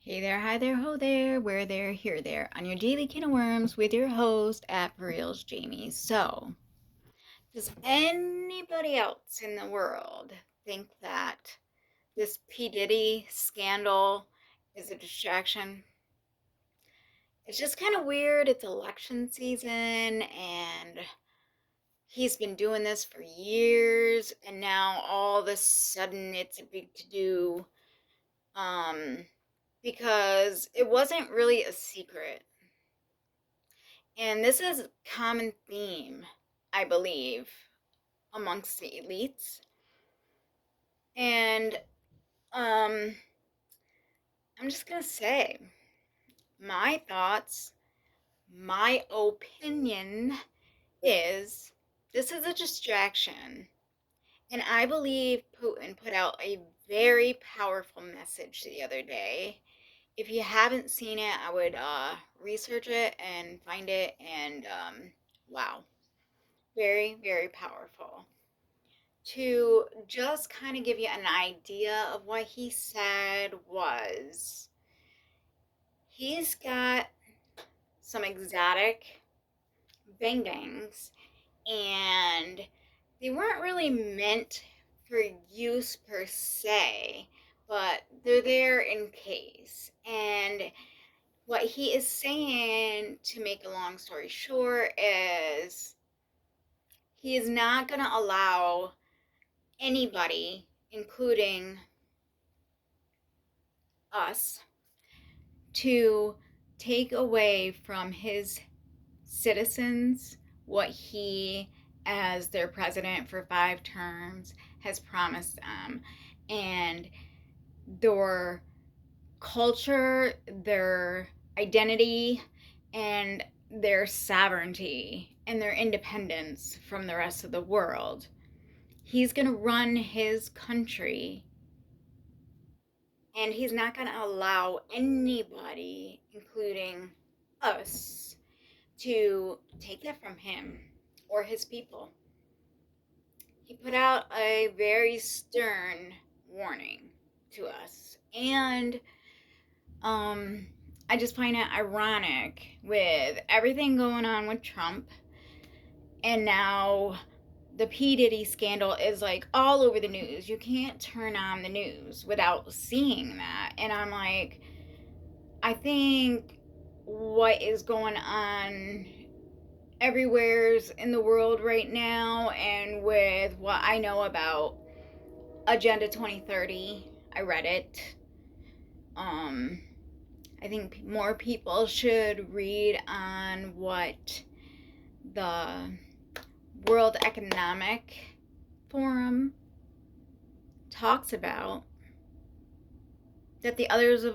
Hey there, hi there, ho there, where there, here there, on your daily can of worms with your host at For Reals Jamie. So, does anybody else in the world think that this P. Diddy scandal is a distraction? It's just kind of weird. It's election season and he's been doing this for years and now all of a sudden it's a big to do. Um, because it wasn't really a secret. And this is a common theme, I believe, amongst the elites. And um, I'm just going to say my thoughts, my opinion is this is a distraction. And I believe Putin put out a very powerful message the other day. If you haven't seen it, I would research it and find it. And wow, very, very powerful. To just kind of give you an idea of what he said was he's got some exotic bangs and they weren't really meant for use per se, but they're there in case. And what he is saying, to make a long story short, is he is not going to allow anybody, including us, to take away from his citizens what he, as their president for 5 terms, has promised them. And their culture, their identity, and their sovereignty and their independence from the rest of the world. He's going to run his country and he's not going to allow anybody, including us, to take that from him or his people. He put out a very stern warning to us. And I just find it ironic with everything going on with Trump and now the P. Diddy scandal is like all over the news. You can't turn on the news without seeing that. And I'm like, I think what is going on everywhere's in the world right now, and with what I know about Agenda 2030, I read it. I think more people should read on what the World Economic Forum talks about that the others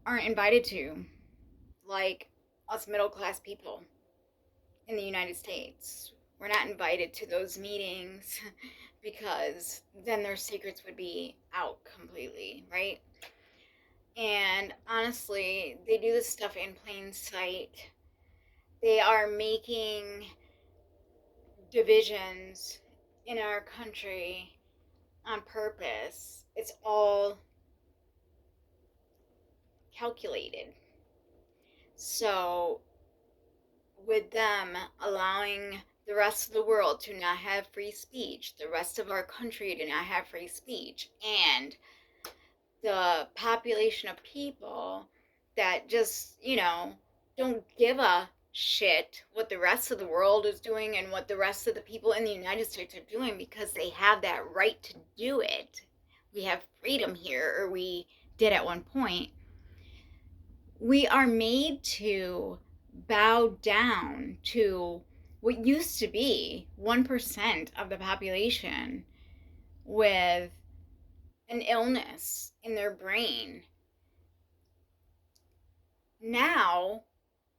aren't invited to, like us middle class people in the United States. We're not invited to those meetings because then their secrets would be out completely, right? And honestly, they do this stuff in plain sight. They are making divisions in our country on purpose. It's all calculated. So, with them allowing the rest of the world to not have free speech, the rest of our country to not have free speech, and the population of people that just, don't give a shit what the rest of the world is doing and what the rest of the people in the United States are doing because they have that right to do it. We have freedom here, or we did at one point. We are made to bow down to what used to be 1% of the population with an illness in their brain. Now,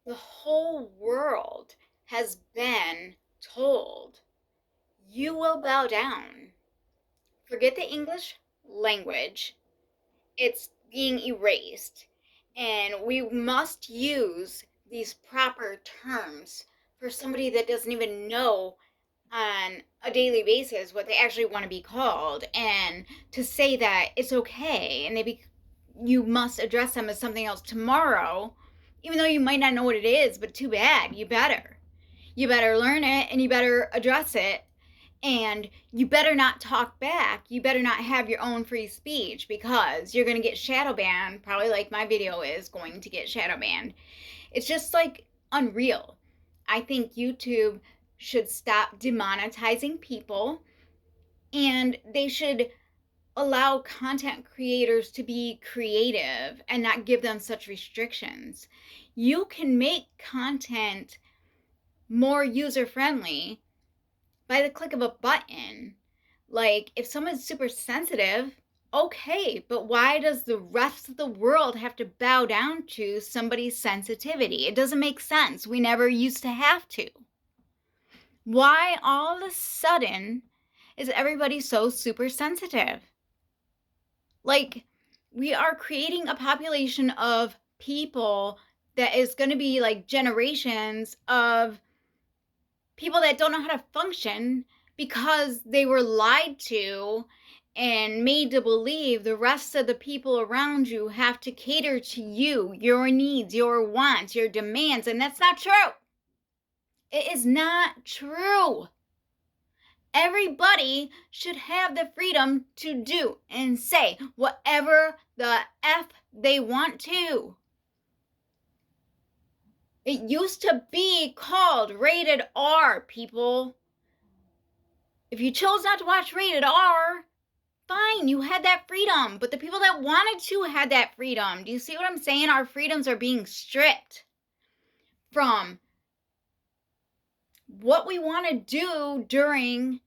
the whole world has been told, you will bow down. Forget the English language, it's being erased. And we must use these proper terms for somebody that doesn't even know on a daily basis what they actually want to be called, and to say that it's okay and you must address them as something else tomorrow, even though you might not know what it is, but too bad. You better. You better learn it and you better address it. And you better not talk back. You better not have your own free speech because you're going to get shadow banned, probably like my video is going to get shadow banned. It's just like unreal. I think YouTube should stop demonetizing people and they should allow content creators to be creative and not give them such restrictions. You can make content more user friendly by the click of a button. Like, if someone's super sensitive, okay, but why does the rest of the world have to bow down to somebody's sensitivity? It doesn't make sense. We never used to have to. Why all of a sudden is everybody so super sensitive? Like, we are creating a population of people that is going to be like generations of people that don't know how to function because they were lied to and made to believe the rest of the people around you have to cater to you, your needs, your wants, your demands, and that's not true. It is not true. Everybody should have the freedom to do and say whatever the F they want to. It used to be called rated R, people. If you chose not to watch rated R, fine, you had that freedom. But the people that wanted to had that freedom. Do you see what I'm saying? Our freedoms are being stripped from what we want to do during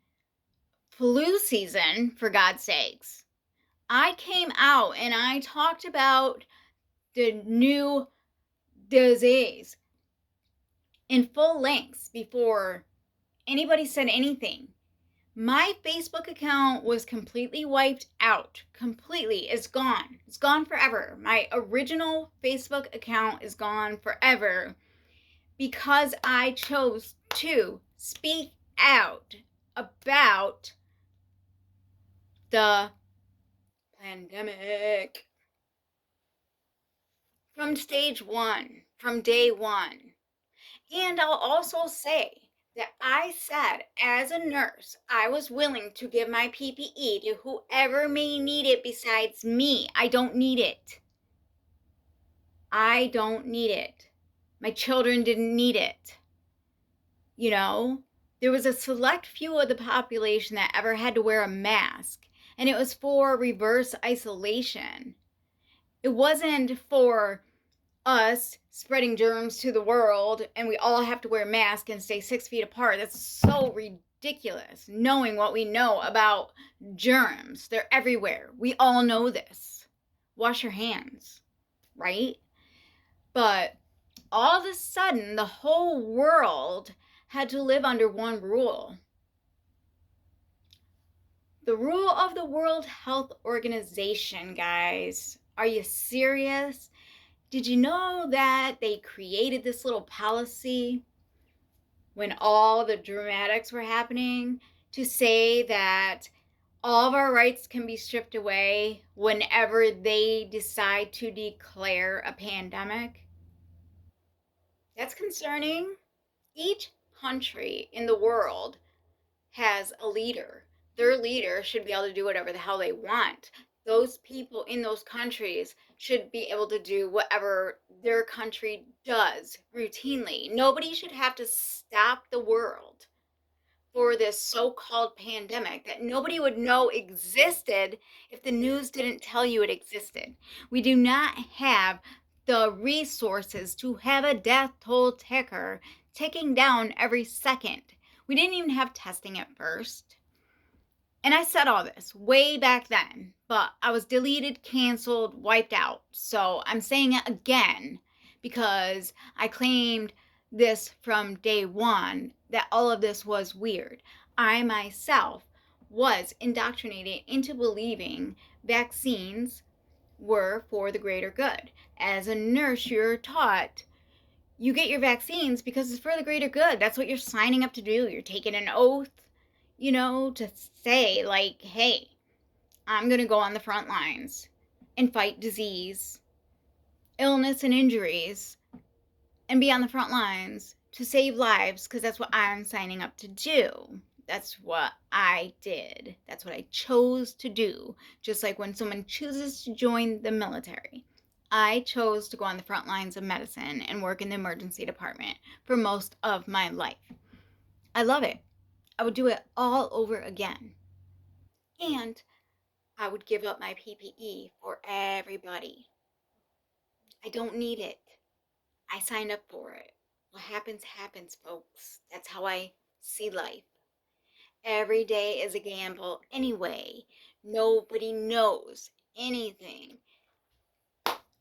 flu season, for God's sakes. I came out and I talked about the new disease in full lengths before anybody said anything. My Facebook account was completely wiped out. Completely. It's gone. It's gone forever. My original Facebook account is gone forever because I chose to speak out about the pandemic from stage one, from day one. And I'll also say that I said, as a nurse, I was willing to give my PPE to whoever may need it besides me. I don't need it. I don't need it. My children didn't need it. You know, there was a select few of the population that ever had to wear a mask, and it was for reverse isolation. It wasn't for us spreading germs to the world and we all have to wear masks and stay 6 feet apart. That's so ridiculous, knowing what we know about germs. They're everywhere. We all know this. Wash your hands, right? But all of a sudden, the whole world had to live under one rule. The rule of the World Health Organization, guys. Are you serious? Did you know that they created this little policy when all the dramatics were happening to say that all of our rights can be stripped away whenever they decide to declare a pandemic? That's concerning. Each country in the world has a leader. Their leader should be able to do whatever the hell they want. Those people in those countries should be able to do whatever their country does routinely. Nobody should have to stop the world for this so-called pandemic that nobody would know existed if the news didn't tell you it existed. We do not have the resources to have a death toll ticker ticking down every second. We didn't even have testing at first. And I said all this way back then, but I was deleted, canceled, wiped out. So I'm saying it again because I claimed this from day one that all of this was weird. I myself was indoctrinated into believing vaccines were for the greater good. As a nurse, you're taught you get your vaccines because it's for the greater good. That's what you're signing up to do. You're taking an oath, to say, like, hey, I'm going to go on the front lines. and fight disease, illness, and injuries, and be on the front lines to save lives, because that's what I'm signing up to do. That's what I did. That's what I chose to do. Just like when someone chooses to join the military. I chose to go on the front lines of medicine and work in the emergency department for most of my life. I love it. I would do it all over again. And I would give up my PPE for everybody. I don't need it. I signed up for it. What happens, happens, folks. That's how I see life. Every day is a gamble anyway. Nobody knows anything.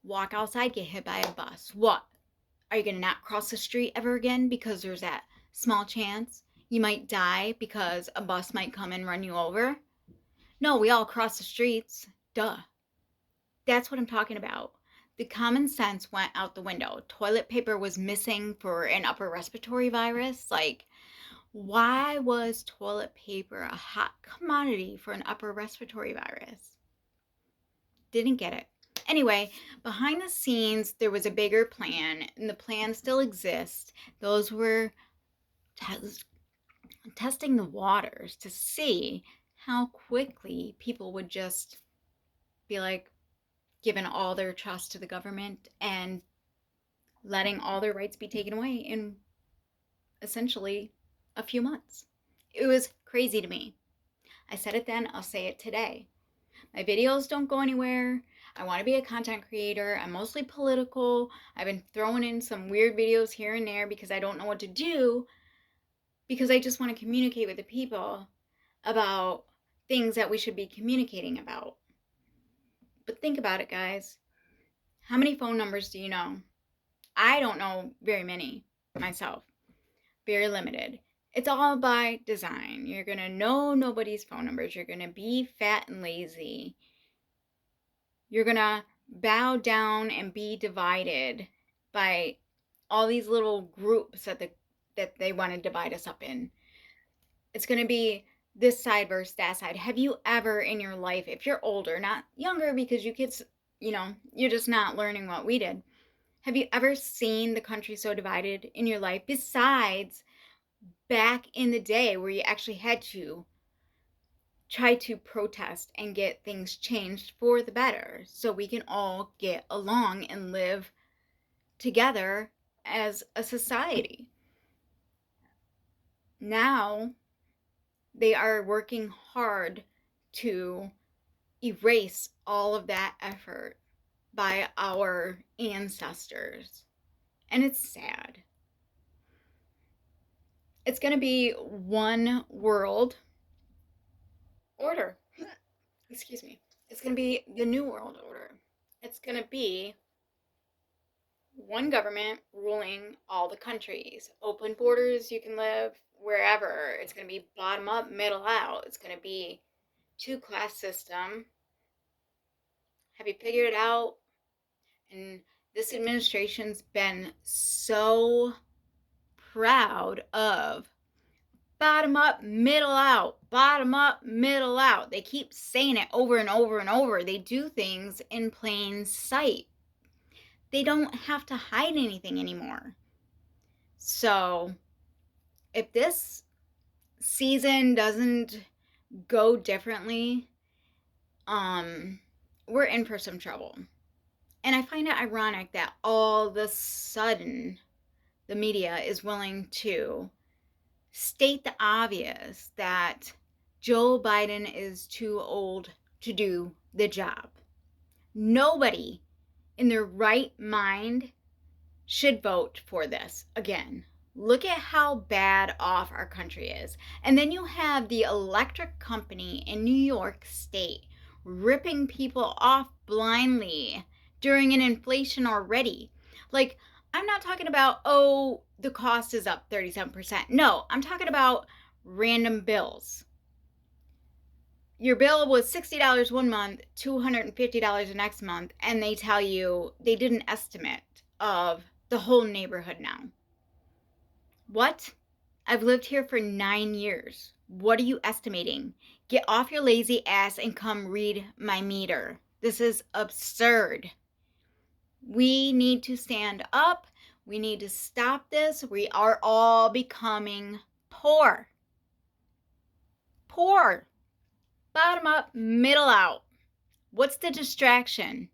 Walk outside, get hit by a bus. What? Are you going to not cross the street ever again because there's that small chance you might die because a bus might come and run you over? No, we all cross the streets. Duh. That's what I'm talking about. The common sense went out the window. Toilet paper was missing for an upper respiratory virus. Like, why was toilet paper a hot commodity for an upper respiratory virus? Didn't get it. Anyway, behind the scenes, there was a bigger plan, and the plan still exists. Those were testing the waters to see how quickly people would just be like, giving all their trust to the government and letting all their rights be taken away in essentially a few months. It was crazy to me. I said it then, I'll say it today. My videos don't go anywhere. I want to be a content creator. I'm mostly political. I've been throwing in some weird videos here and there because I don't know what to do, because I just want to communicate with the people about things that we should be communicating about. But think about it, guys. How many phone numbers do you know? I don't know very many myself. Very limited. It's all by design. You're going to know nobody's phone numbers. You're going to be fat and lazy. You're going to bow down and be divided by all these little groups that they want to divide us up in. It's going to be this side versus that side. Have you ever in your life, if you're older, not younger, because you kids, you're just not learning what we did. Have you ever seen the country so divided in your life, besides back in the day where you actually had to try to protest and get things changed for the better so we can all get along and live together as a society? Now they are working hard to erase all of that effort by our ancestors. And it's sad. It's going to be one world order. Excuse me. It's going to be the new world order. It's going to be one government ruling all the countries. Open borders, you can live wherever. It's going to be bottom up, middle out. It's going to be two-class system. Have you figured it out? And this administration's been so proud of bottom up, middle out, bottom up, middle out. They keep saying it over and over and over. They do things in plain sight. They don't have to hide anything anymore. So if this season doesn't go differently, we're in for some trouble. And I find it ironic that all of a sudden the media is willing to state the obvious that Joe Biden is too old to do the job. Nobody in their right mind should vote for this again. Look at how bad off our country is. And then you have the electric company in New York State ripping people off blindly during an inflation already. Like, I'm not talking about, oh, the cost is up 37%. No, I'm talking about random bills. Your bill was $60 one month, $250 the next month, and they tell you they did an estimate of the whole neighborhood now. What? I've lived here for 9 years. What are you estimating? Get off your lazy ass and come read my meter. This is absurd. We need to stand up. We need to stop this. We are all becoming poor. Poor. Bottom up, middle out. What's the distraction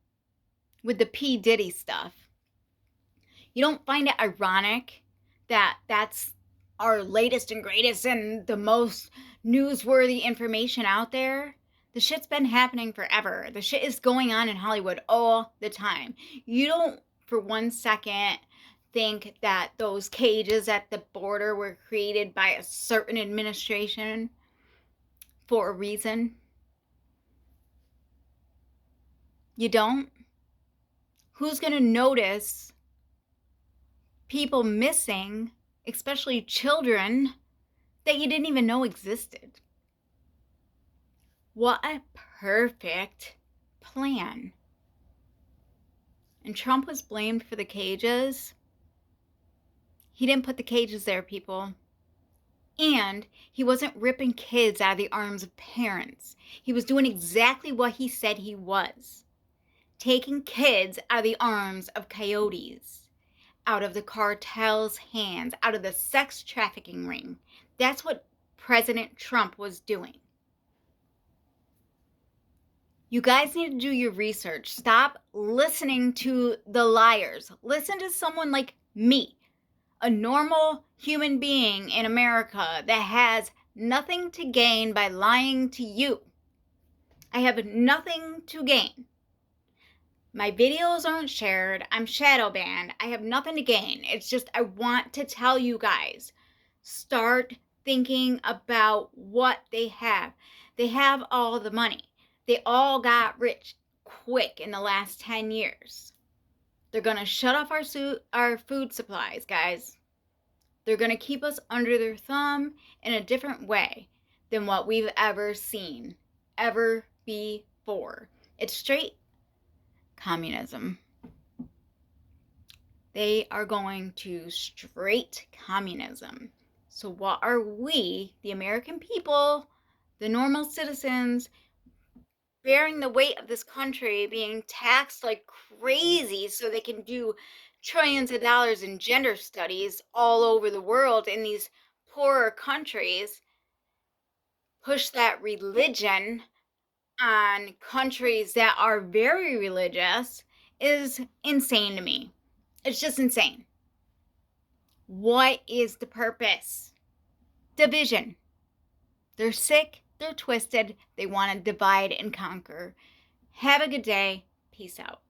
with the P. Diddy stuff? You don't find it ironic that that's our latest and greatest and the most newsworthy information out there? The shit's been happening forever. The shit is going on in Hollywood all the time. You don't for 1 second think that those cages at the border were created by a certain administration for a reason? You don't? Who's going to notice people missing, especially children, that you didn't even know existed? What a perfect plan. And Trump was blamed for the cages. He didn't put the cages there, people. And he wasn't ripping kids out of the arms of parents. He was doing exactly what he said he was. Taking kids out of the arms of coyotes, out of the cartel's hands, out of the sex trafficking ring. That's what President Trump was doing. You guys need to do your research. Stop listening to the liars. Listen to someone like me, a normal human being in America that has nothing to gain by lying to you. I have nothing to gain. My videos aren't shared. I'm shadow banned. I have nothing to gain. It's just I want to tell you guys, start thinking about what they have. They have all the money. They all got rich quick in the last 10 years. They're going to shut off our food supplies, guys. They're going to keep us under their thumb in a different way than what we've ever seen, ever before. It's straight communism. They are going to straight communism. So what are we, the American people, the normal citizens, bearing the weight of this country, being taxed like crazy so they can do trillions of dollars in gender studies all over the world in these poorer countries, push that religion on countries that are very religious, is insane to me. It's just insane. What is the purpose? Division. They're sick, they're twisted, they want to divide and conquer. Have a good day. Peace out.